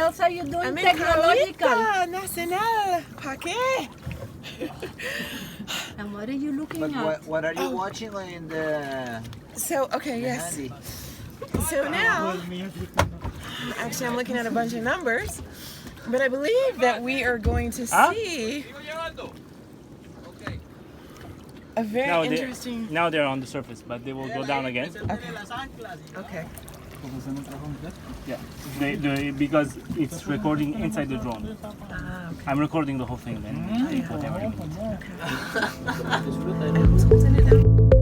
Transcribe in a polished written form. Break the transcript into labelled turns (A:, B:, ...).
A: else are you doing technological?
B: Americanita Nacional. ¿Pa qué?
A: And what are you looking
C: But
A: at?
C: what are you watching in the
B: So, okay, yes.
C: handy?
B: So now, actually, I'm looking at a bunch of numbers, but I believe that we are going to see a very interesting.
D: Now they're on the surface, but they will go down again.
B: Okay.
D: Yeah, because it's recording inside the drone.
B: Okay.
D: I'm recording the whole thing then. Whatever.
B: I was holding it down.